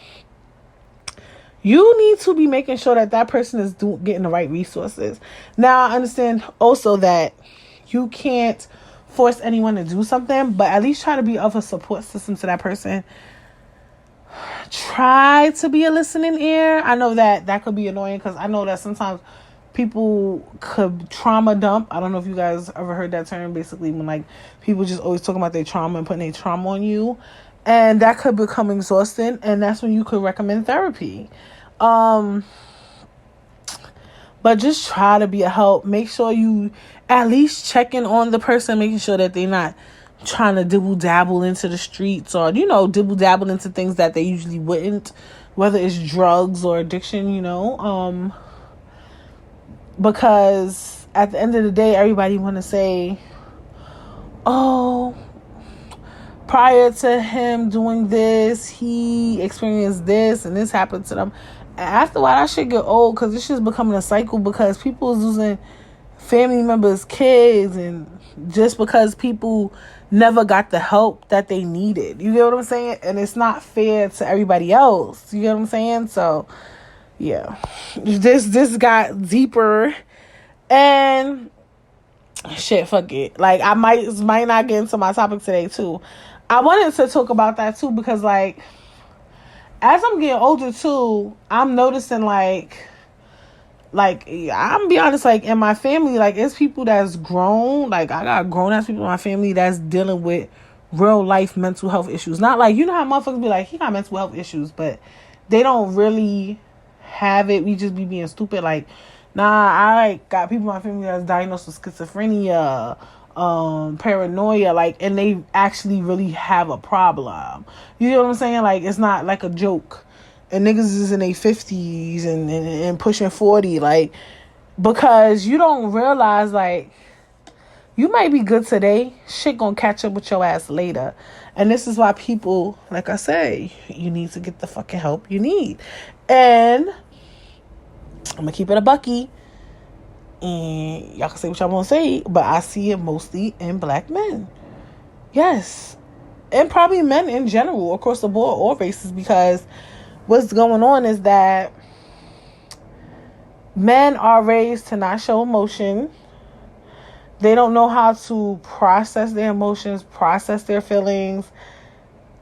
you need to be making sure that person is getting the right resources. Now, I understand also that you can't force anyone to do something, but at least try to be of a support system to that person. Try to be a listening ear. I know that could be annoying, because I know that sometimes people could trauma dump. I don't know if you guys ever heard that term. Basically, when, like, people just always talking about their trauma and putting their trauma on you, and that could become exhausting, and that's when you could recommend therapy. But just try to be a help. Make sure you at least checking on the person, making sure that they're not trying to dibble dabble into the streets, or, you know, dibble dabble into things that they usually wouldn't, whether it's drugs or addiction, you know, because at the end of the day, everybody want to say, oh, prior to him doing this, he experienced this and this happened to them. And after a while, that shit get old, because it's just becoming a cycle, because people is losing family members, kids, and just because people never got the help that they needed. You get what I'm saying? And it's not fair to everybody else. You get what I'm saying? So, yeah. This got deeper, and shit, fuck it. Like, I might not get into my topic today, too. I wanted to talk about that, too, because, like, as I'm getting older, too, I'm noticing, like, Like, I'm gonna be honest, like, in my family, like, it's people that's grown. Like, I got grown-ass people in my family that's dealing with real life mental health issues. Not like, you know how motherfuckers be like, he got mental health issues, but they don't really have it. We just be being stupid. Like, nah, I like got people in my family that's diagnosed with schizophrenia, paranoia, like, and they actually really have a problem. You know what I'm saying? Like, it's not like a joke. And niggas is in their 50s and pushing 40, like, because you don't realize, like, you might be good today, shit gonna catch up with your ass later. And this is why people, like I say, you need to get the fucking help you need. And I'm gonna keep it a bucky, and y'all can say what y'all want to say, but I see it mostly in black men. Yes. And probably men in general, across the board, all races, because what's going on is that men are raised to not show emotion. They don't know how to process their emotions, process their feelings.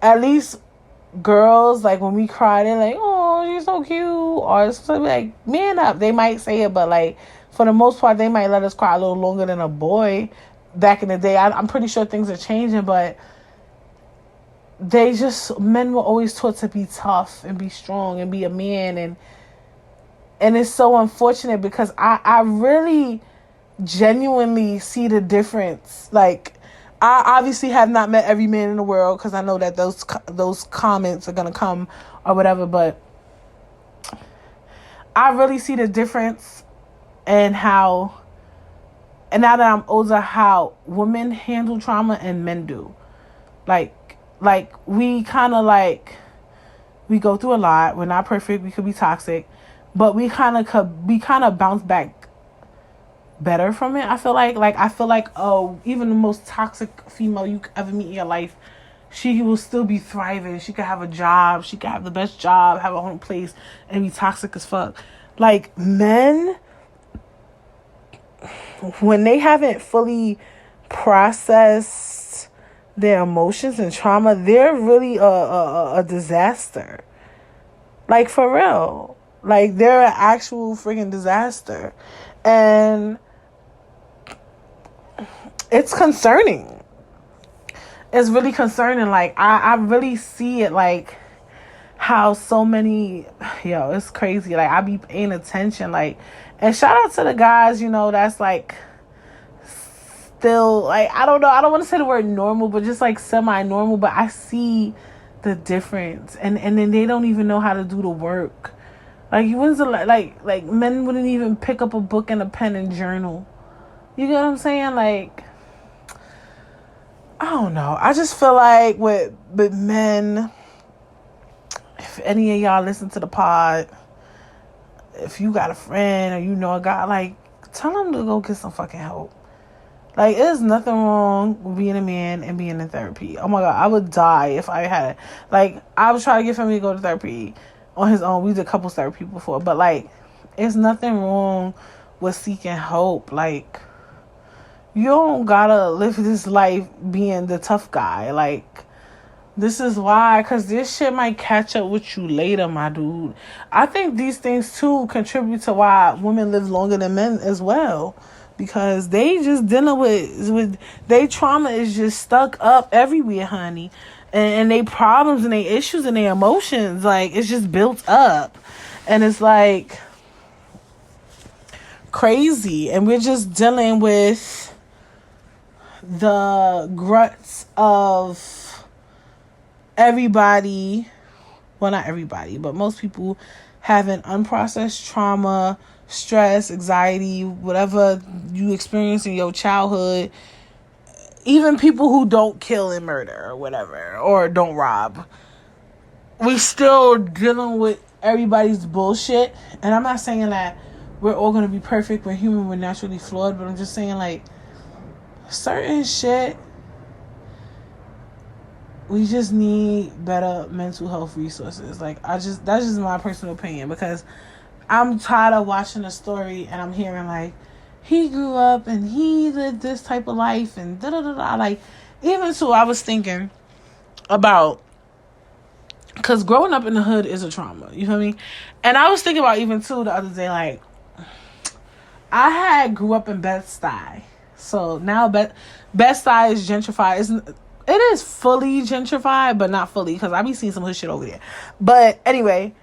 At least girls, like, when we cry, they're like, oh, you're so cute. Or something like, man up. They might say it, but, like, for the most part, they might let us cry a little longer than a boy. Back in the day, I'm pretty sure things are changing, but men were always taught to be tough and be strong and be a man, and it's so unfortunate because I really genuinely see the difference. Like, I obviously have not met every man in the world, because I know that those comments are gonna come or whatever, but I really see the difference in how, and now that I'm older, how women handle trauma and men do. Like we kind of, like, we go through a lot. We're not perfect. We could be toxic, but we kind of bounce back better from it. I feel like even the most toxic female you could ever meet in your life, she will still be thriving. She could have a job. She could have the best job, have her own place, and be toxic as fuck. Like, men, when they haven't fully processed their emotions and trauma, they're really a disaster. Like, for real. Like, they're an actual freaking disaster. And it's concerning. It's really concerning. Like, I really see it, like, how so many, it's crazy. Like, I be paying attention, like, and shout out to the guys, that's, like, still, like, I don't know, I don't want to say the word normal, but just, like, semi-normal, but I see the difference, and then they don't even know how to do the work. Like, like men wouldn't even pick up a book and a pen and journal. You get what I'm saying? Like, I don't know, I just feel like with men, if any of y'all listen to the pod, if you got a friend or you know a guy, like, tell them to go get some fucking help. Like, there's nothing wrong with being a man and being in therapy. Oh my God, I would die if I had it. Like, I was trying to get family to go to therapy on his own. We did couples therapy before, but, like, there's nothing wrong with seeking help. Like, you don't gotta live this life being the tough guy. Like, this is why, because this shit might catch up with you later, my dude. I think these things, too, contribute to why women live longer than men as well. Because they just dealing with their trauma is just stuck up everywhere, honey. And they problems and they issues and their emotions, like, it's just built up. And it's, like, crazy. And we're just dealing with the gruts of everybody. Well, not everybody, but most people having unprocessed trauma, stress, anxiety, whatever you experience in your childhood. Even people who don't kill and murder or whatever, or don't rob, we still dealing with everybody's bullshit. And I'm not saying that we're all going to be perfect. We're human, we're naturally flawed, but I'm just saying, like, certain shit, we just need better mental health resources. Like, that's just my personal opinion, because I'm tired of watching a story and I'm hearing, like, he grew up and he lived this type of life and da-da-da-da. Like, even so, I was thinking about, because growing up in the hood is a trauma, you feel me? And I was thinking about, even too, the other day, like, I had grew up in Bed-Stuy. So now Bed-Stuy is gentrified. It is fully gentrified, but not fully, because I be seeing some hood shit over there. But anyway,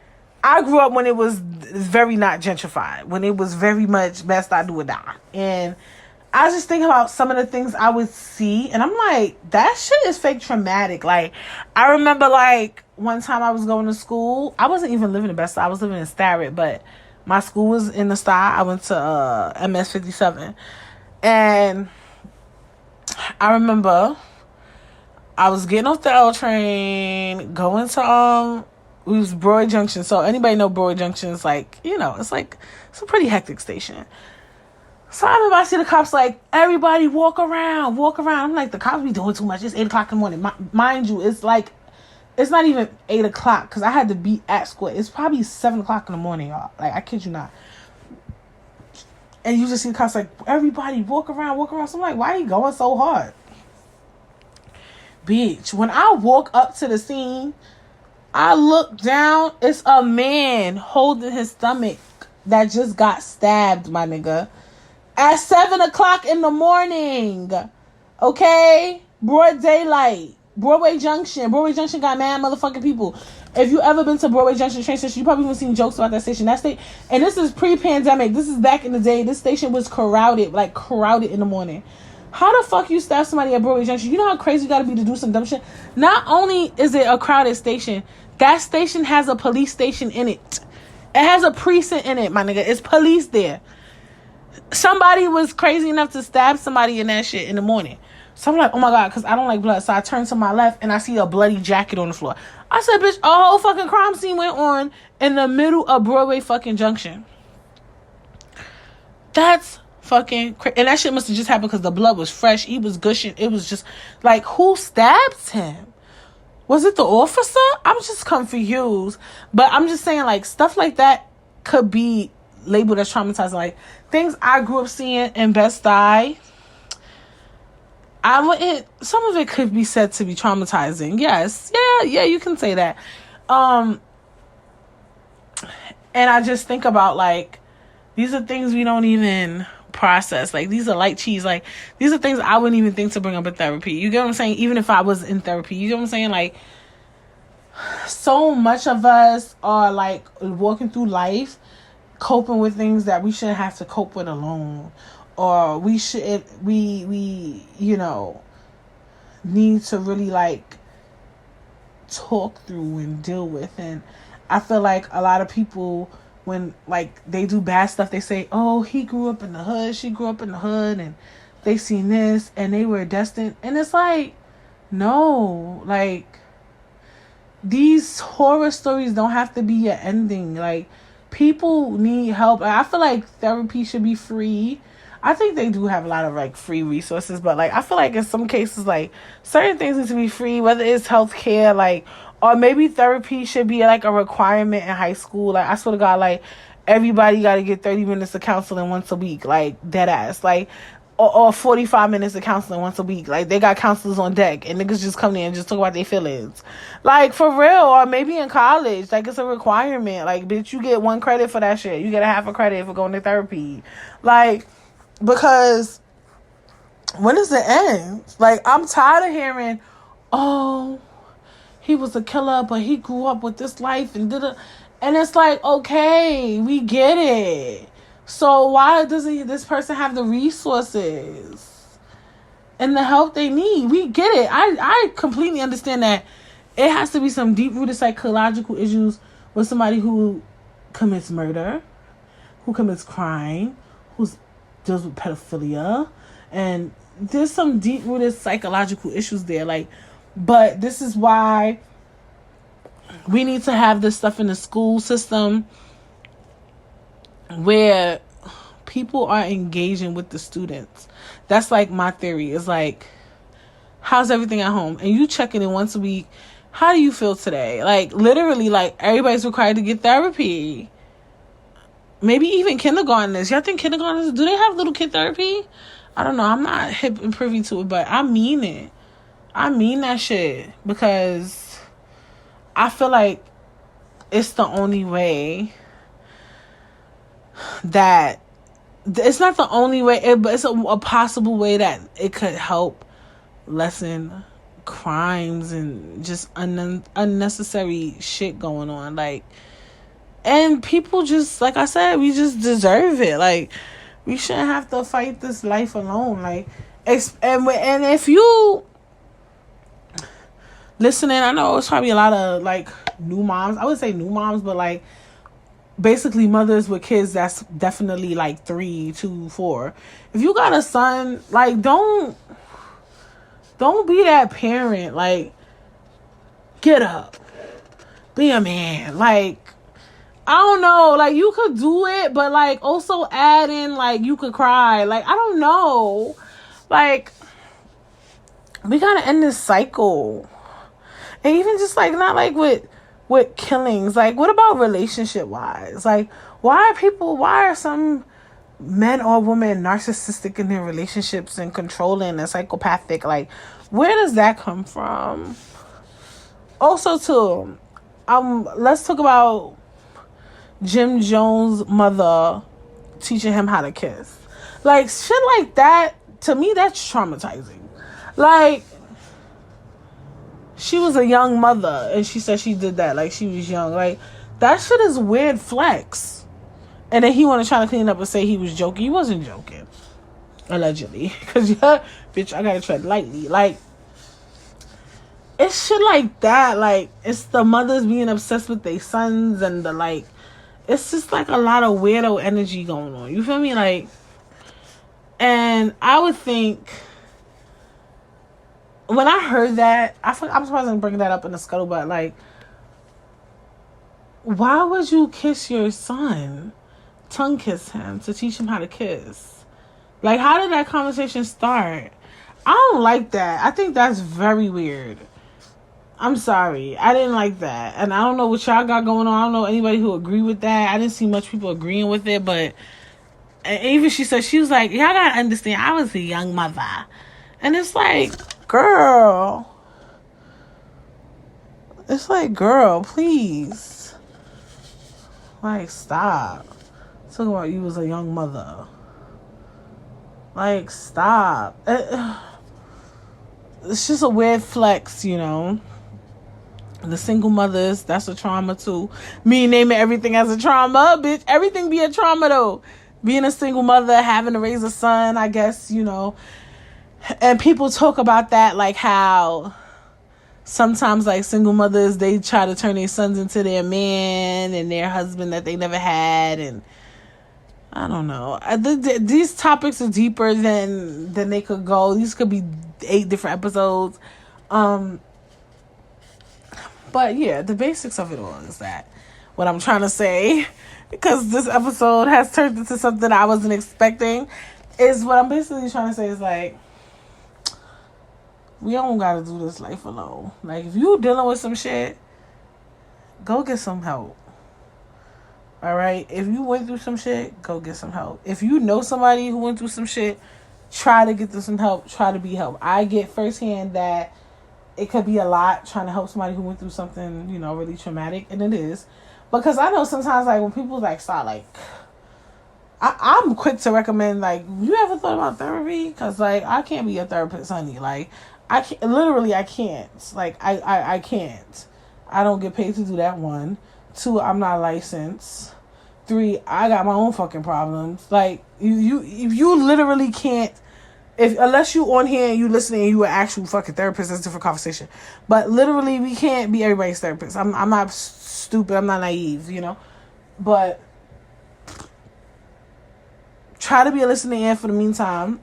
I grew up when it was very not gentrified, when it was very much Bed-Stuy do or die. And I just think about some of the things I would see, and I'm like, that shit is fake traumatic. Like, I remember, like, one time I was going to school. I wasn't even living in Bed-Stuy. I was living in Starrett, but my school was in the Stuy. I went to MS 57. And I remember I was getting off the L train, going to, it was Broad Junction. So anybody know Broad Junction is like, you know, it's like, it's a pretty hectic station. So I remember I see the cops like, everybody walk around. I'm like, the cops be doing too much. It's 8 o'clock in the morning. Mind you, it's like, it's not even 8 o'clock because I had to be at school. It's probably 7 o'clock in the morning, y'all. Like, I kid you not. And you just see the cops like, everybody walk around. So I'm like, why are you going so hard? Bitch, when I walk up to the scene, I look down. It's a man holding his stomach that just got stabbed, my nigga. At 7 o'clock in the morning. Okay? Broad daylight. Broadway Junction got mad motherfucking people. If you ever been to Broadway Junction train station, you probably even seen jokes about that station. And this is pre-pandemic. This is back in the day. This station was crowded in the morning. How the fuck you stab somebody at Broadway Junction? You know how crazy you gotta be to do some dumb shit? Not only is it a crowded station, that station has a police station in it. It has a precinct in it, my nigga. It's police there. Somebody was crazy enough to stab somebody in that shit in the morning. So I'm like, oh my God, because I don't like blood. So I turn to my left and I see a bloody jacket on the floor. I said, bitch, a whole fucking crime scene went on in the middle of Broadway fucking Junction. That's fucking crazy. And that shit must have just happened because the blood was fresh. He was gushing. It was just like, who stabbed him? Was it the officer? I'm just confused. But I'm just saying, like, stuff like that could be labeled as traumatizing. Like, things I grew up seeing in Bed-Stuy, some of it could be said to be traumatizing. Yes. Yeah, you can say that. And I just think about, like, these are things we don't even process. Like, these are light cheese. Like, these are things I wouldn't even think to bring up in therapy. You get what I'm saying? Even if I was in therapy. You get what I'm saying? Like, so much of us are, like, walking through life coping with things that we shouldn't have to cope with alone. Or we you know, need to really, like, talk through and deal with. And I feel like a lot of people, when, like, they do bad stuff, they say, oh, he grew up in the hood, she grew up in the hood, and they seen this, and they were destined. And it's like, no, like, these horror stories don't have to be your ending. Like, people need help. I feel like therapy should be free. I think they do have a lot of, like, free resources, but, like, I feel like in some cases, like, certain things need to be free, whether it's healthcare, like, or maybe therapy should be, like, a requirement in high school. Like, I swear to God, like, everybody got to get 30 minutes of counseling once a week, like, dead ass, like, or 45 minutes of counseling once a week. Like, they got counselors on deck, and niggas just come in and just talk about their feelings. Like, for real. Or maybe in college, like, it's a requirement. Like, bitch, you get 1 credit for that shit. You get a half a credit for going to therapy. Like, because when does it end? Like, I'm tired of hearing, oh, he was a killer, but he grew up with this life and did it. And it's like, okay, we get it. So why doesn't this person have the resources and the help they need? We get it. I completely understand that it has to be some deep-rooted psychological issues with somebody who commits murder, who commits crime, who deals with pedophilia, and there's some deep-rooted psychological issues there. Like, but this is why we need to have this stuff in the school system where people are engaging with the students. That's, like, my theory. Is like, how's everything at home? And you checking in once a week. How do you feel today? Like, literally, like, everybody's required to get therapy. Maybe even kindergartners. Y'all think kindergartners, do they have little kid therapy? I don't know. I'm not hip and privy to it, but I mean it. I mean that shit. Because I feel like it's the only way that it's not the only way, but it's a possible way that it could help lessen crimes and just unnecessary shit going on. Like, and people just, like I said, we just deserve it. Like, we shouldn't have to fight this life alone. Like, and if you listening, I know it's probably a lot of like new moms. I would say new moms, but like basically mothers with kids that's definitely like 3, 2, 4. If you got a son, like don't be that parent. Like, get up, be a man. Like, I don't know, like you could do it, but like also add in like you could cry. Like, I don't know, like we gotta end this cycle. And even just like not like with killings, like what about relationship wise? Like, why are some men or women narcissistic in their relationships and controlling and psychopathic? Like, where does that come from? Also too, let's talk about Jim Jones' mother teaching him how to kiss. Like, shit like that, to me, that's traumatizing. Like, she was a young mother and she said she did that. Like, she was young. Like, that shit is weird flex. And then he want to try to clean up and say he was joking. He wasn't joking. Allegedly. Because, yeah, bitch, I gotta tread lightly. Like, it's shit like that. Like, it's the mothers being obsessed with their sons and the, like, it's just like a lot of weirdo energy going on. You feel me? Like, and I would think, when I heard that, I'm surprised I didn't bring that up in the scuttlebutt. Like, why would you kiss your son? Tongue kiss him to teach him how to kiss? Like, how did that conversation start? I don't like that. I think that's very weird. I'm sorry. I didn't like that. And I don't know what y'all got going on. I don't know anybody who agree with that. I didn't see much people agreeing with it, but and even she said, she was like, y'all gotta understand, I was a young mother. And it's like, girl. It's like, girl, please. Like, stop. Talking about you was a young mother. Like, stop. It's just a weird flex, you know. The single mothers, that's a trauma too. Me naming everything as a trauma, bitch. Everything be a trauma though. Being a single mother, having to raise a son, I guess, you know. And people talk about that, like how sometimes like single mothers, they try to turn their sons into their man and their husband that they never had. And I don't know. These topics are deeper than they could go. These could be 8 different episodes. But yeah, the basics of it all is that what I'm trying to say, because this episode has turned into something I wasn't expecting, is what I'm basically trying to say is like, we don't gotta do this life alone. Like, if you dealing with some shit, go get some help. Alright? If you went through some shit, go get some help. If you know somebody who went through some shit, try to get them some help. Try to be help. I get firsthand that it could be a lot trying to help somebody who went through something, you know, really traumatic. And it is. Because I know sometimes, like, when people, like, start, like, I'm quick to recommend, like, you ever thought about therapy? Because, like, I can't be a therapist, honey. Like, I can't, literally, I can't. Like, I can't. I don't get paid to do that, 1. 2, I'm not licensed. 3, I got my own fucking problems. Like, you literally can't, unless you on here and you listening and you an actual fucking therapist, that's a different conversation. But literally, we can't be everybody's therapist. I'm not stupid. I'm not naive, you know. But try to be a listening ear for the meantime.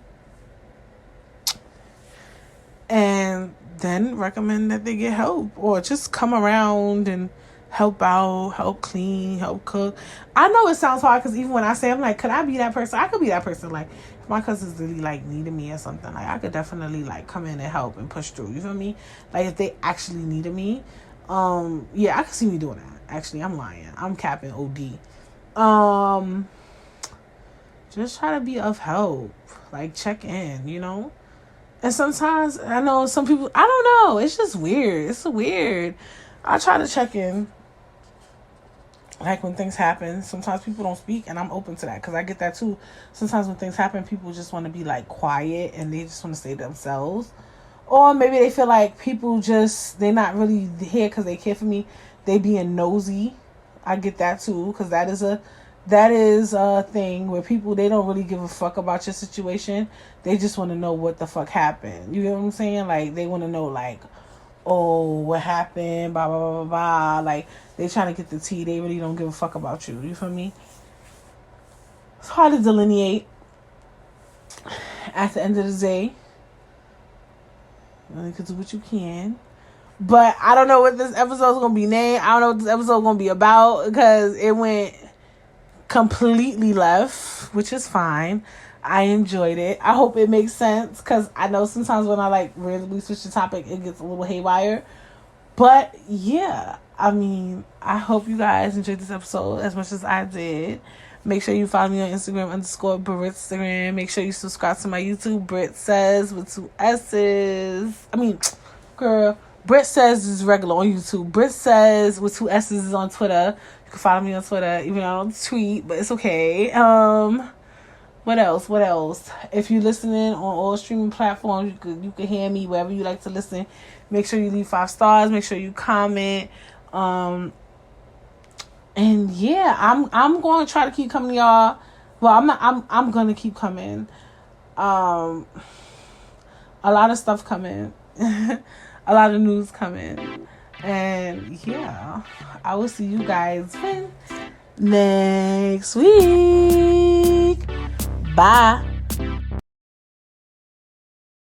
And then recommend that they get help. Or just come around and help out, help clean, help cook. I know it sounds hard because even when I say, I'm like, could I be that person? I could be that person. Like, if my cousins really, like, needed me or something, like, I could definitely, like, come in and help and push through. You feel me? Like, if they actually needed me, yeah, I could see me doing that. Actually, I'm lying. I'm capping OD. Just try to be of help. Like, check in, you know? And sometimes, I know some people, I don't know. It's just weird. It's weird. I try to check in. Like when things happen, sometimes people don't speak, and I'm open to that because I get that too. Sometimes when things happen, people just want to be like quiet and they just want to stay themselves, or maybe they feel like people just they're not really here because they care for me. They being nosy. I get that too because that is a thing where people, they don't really give a fuck about your situation. They just want to know what the fuck happened. You get what I'm saying? Like they want to know like, oh, what happened, blah, blah, blah, blah, blah. Like, they trying to get the tea. They really don't give a fuck about you. You feel me? It's hard to delineate at the end of the day. You can do what you can. But I don't know what this episode is going to be named. I don't know what this episode is going to be about because it went completely left, which is fine. I enjoyed it. I hope it makes sense because I know sometimes when I like randomly switch the topic, it gets a little haywire. But yeah, I mean, I hope you guys enjoyed this episode as much as I did. Make sure you follow me on Instagram _Britstagram. Make sure you subscribe to my YouTube, Brit Says with 2 S's. I mean, girl, Brit Says is regular on YouTube. Brit Says with 2 S's is on Twitter. You can follow me on Twitter, even though I don't tweet, but it's okay. What else? If you're listening on all streaming platforms, you can hear me wherever you like to listen. Make sure you leave 5 stars. Make sure you comment. And yeah, I'm going to try to keep coming to y'all. Well, I'm going to keep coming. A lot of stuff coming. A lot of news coming. And yeah, I will see you guys next week. Bye.